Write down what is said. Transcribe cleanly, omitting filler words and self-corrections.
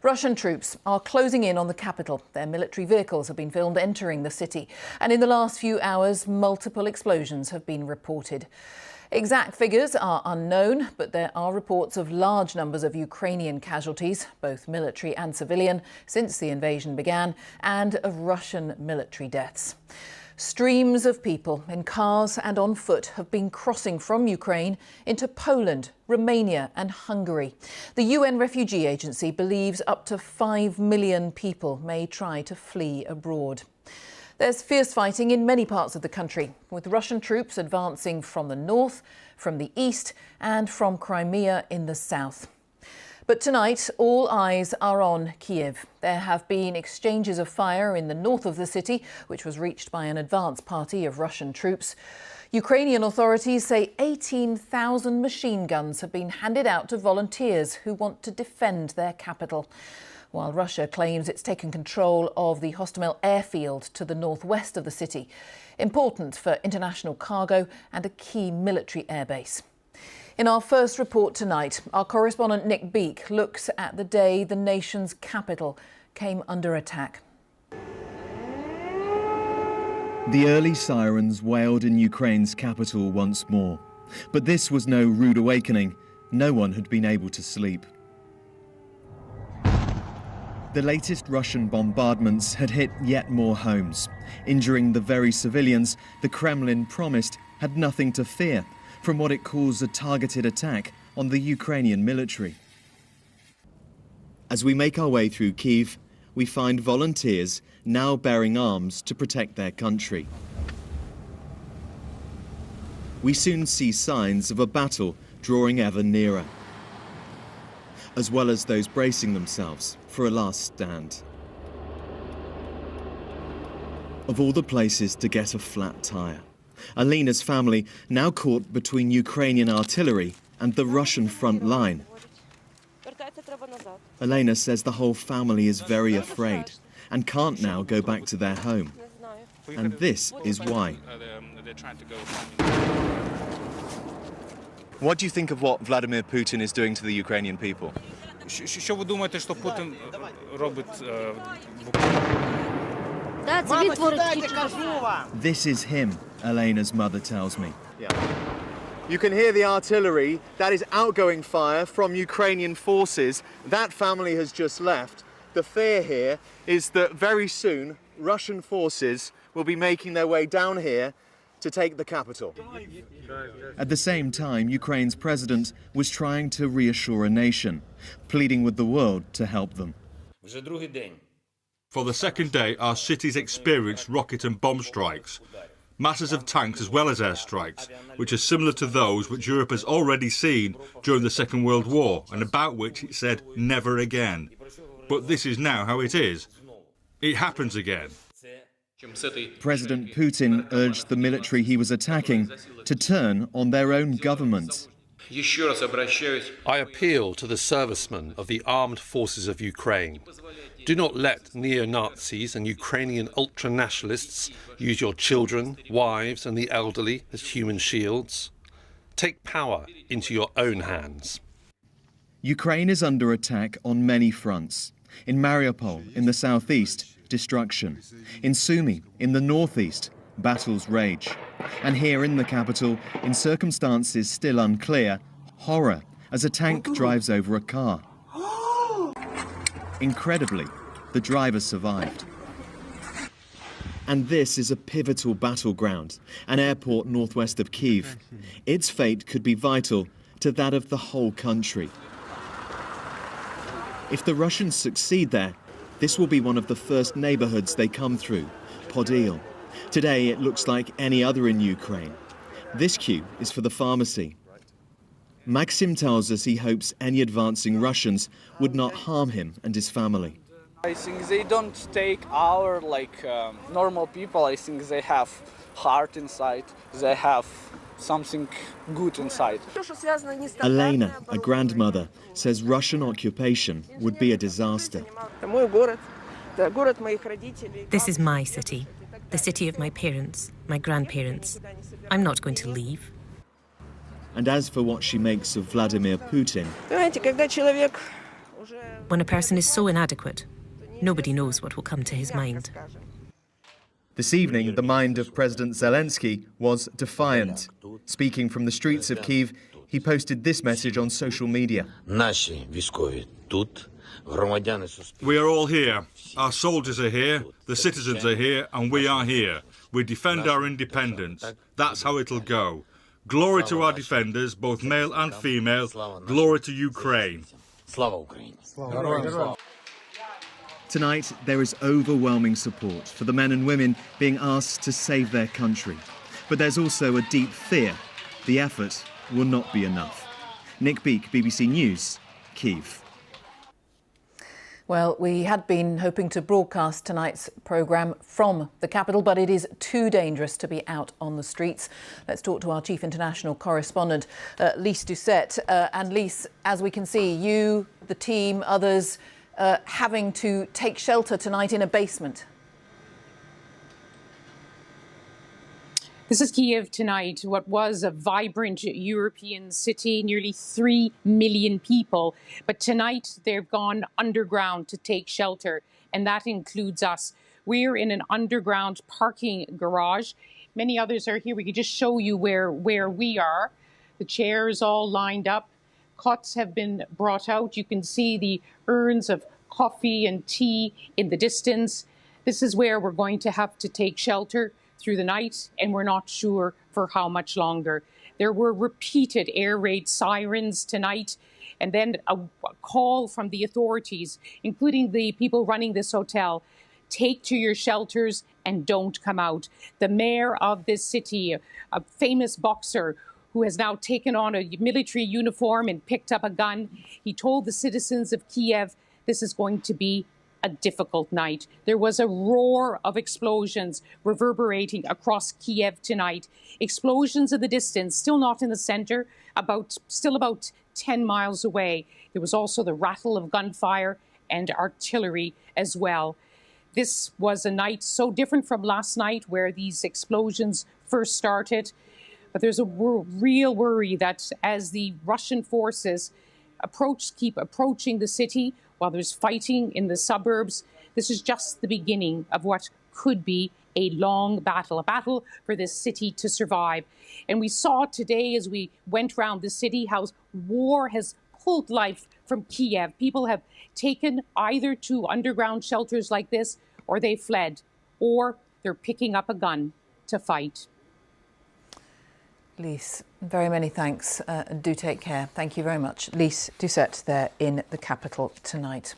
Russian troops are closing in on the capital. Their military vehicles have been filmed entering the city. And in the last few hours, multiple explosions have been reported. Exact figures are unknown, but there are reports of large numbers of Ukrainian casualties, both military and civilian, since the invasion began, and of Russian military deaths. Streams of people in cars and on foot have been crossing from Ukraine into Poland, Romania and Hungary. The UN Refugee Agency believes up to 5 million people may try to flee abroad. There's fierce fighting in many parts of the country, with Russian troops advancing from the north, from the east and from Crimea in the south. But tonight, all eyes are on Kyiv. There have been exchanges of fire in the north of the city, which was reached by an advance party of Russian troops. Ukrainian authorities say 18,000 machine guns have been handed out to volunteers who want to defend their capital, while Russia claims it's taken control of the Hostomel airfield to the northwest of the city, important for international cargo and a key military airbase. In our first report tonight, our correspondent Nick Beak looks at the day the nation's capital came under attack. The early sirens wailed in Ukraine's capital once more. But this was no rude awakening. No one had been able to sleep. The latest Russian bombardments had hit yet more homes. Injuring the very civilians the Kremlin promised had nothing to fear from what it calls a targeted attack on the Ukrainian military. As we make our way through Kyiv, we find volunteers now bearing arms to protect their country. We soon see signs of a battle drawing ever nearer, as well as those bracing themselves for a last stand. Of all the places to get a flat tire, Alena's family now caught between Ukrainian artillery and the Russian front line. Elena says the whole family is very afraid and can't now go back to their home. And this is why. What do you think of what Vladimir Putin is doing to the Ukrainian people? Що ви думаєте, що Путін робить? This is him, Elena's mother tells me. You can hear the artillery. That is outgoing fire from Ukrainian forces. That family has just left. The fear here is that very soon Russian forces will be making their way down here to take the capital. At the same time, Ukraine's president was trying to reassure a nation, pleading with the world to help them. For the second day, our cities experienced rocket and bomb strikes. Masses of tanks as well as airstrikes, which are similar to those which Europe has already seen during the Second World War and about which it said never again. But this is now how it is. It happens again. President Putin urged the military he was attacking to turn on their own government. I appeal to the servicemen of the armed forces of Ukraine. Do not let neo-Nazis and Ukrainian ultra-nationalists use your children, wives and the elderly as human shields. Take power into your own hands. Ukraine is under attack on many fronts. In Mariupol, in the southeast, destruction. In Sumy, in the northeast, battles rage. And here in the capital, in circumstances still unclear, horror as a tank drives over a car. Incredibly, the driver survived. And this is a pivotal battleground, an airport northwest of Kyiv. Its fate could be vital to that of the whole country. If the Russians succeed there, this will be one of the first neighborhoods they come through, Podil. Today it looks like any other in Ukraine. This queue is for the pharmacy. Maxim tells us he hopes any advancing Russians would not harm him and his family. I think they don't take our normal people. I think they have heart inside. They have something good inside. Elena, a grandmother, says Russian occupation would be a disaster. This is my city, the city of my parents, my grandparents. I'm not going to leave. And as for what she makes of Vladimir Putin, When a person is so inadequate, nobody knows what will come to his mind. This evening, the mind of President Zelensky was defiant. Speaking from the streets of Kyiv, he posted this message on social media. We are all here. Our soldiers are here, the citizens are here, and we are here. We defend our independence. That's how it'll go. Glory to our defenders, both male and female. Glory to Ukraine. Tonight, there is overwhelming support for the men and women being asked to save their country. But there's also a deep fear the effort will not be enough. Nick Beak, BBC News, Kyiv. Well, we had been hoping to broadcast tonight's programme from the capital, but it is too dangerous to be out on the streets. Let's talk to our chief international correspondent, Lise Doucet. And Lise, as we can see, you, the team, others having to take shelter tonight in a basement. This is Kyiv tonight, what was a vibrant European city, nearly 3 million people. But tonight they've gone underground to take shelter, and that includes us. We're in an underground parking garage. Many others are here. We could just show you where we are. The chairs all lined up. Cots have been brought out. You can see the urns of coffee and tea in the distance. This is where we're going to have to take shelter through the night, and we're not sure for how much longer. There were repeated air raid sirens tonight, and then a call from the authorities, including the people running this hotel: take to your shelters and don't come out. The mayor of this city, a famous boxer who has now taken on a military uniform and picked up a gun, he told the citizens of Kyiv this is going to be a difficult night. There was a roar of explosions reverberating across Kyiv tonight. Explosions in the distance, still not in the center, still about 10 miles away. There was also the rattle of gunfire and artillery as well. This was a night so different from last night, where these explosions first started. But there's a real worry that as the Russian forces keep approaching the city, while there's fighting in the suburbs, this is just the beginning of what could be a long battle, a battle for this city to survive. And we saw today, as we went around the city, how war has pulled life from Kyiv. People have taken either to underground shelters like this, or they fled, or they're picking up a gun to fight. Lise, very many thanks. Do take care. Thank you very much. Lise Doucet there in the capital tonight.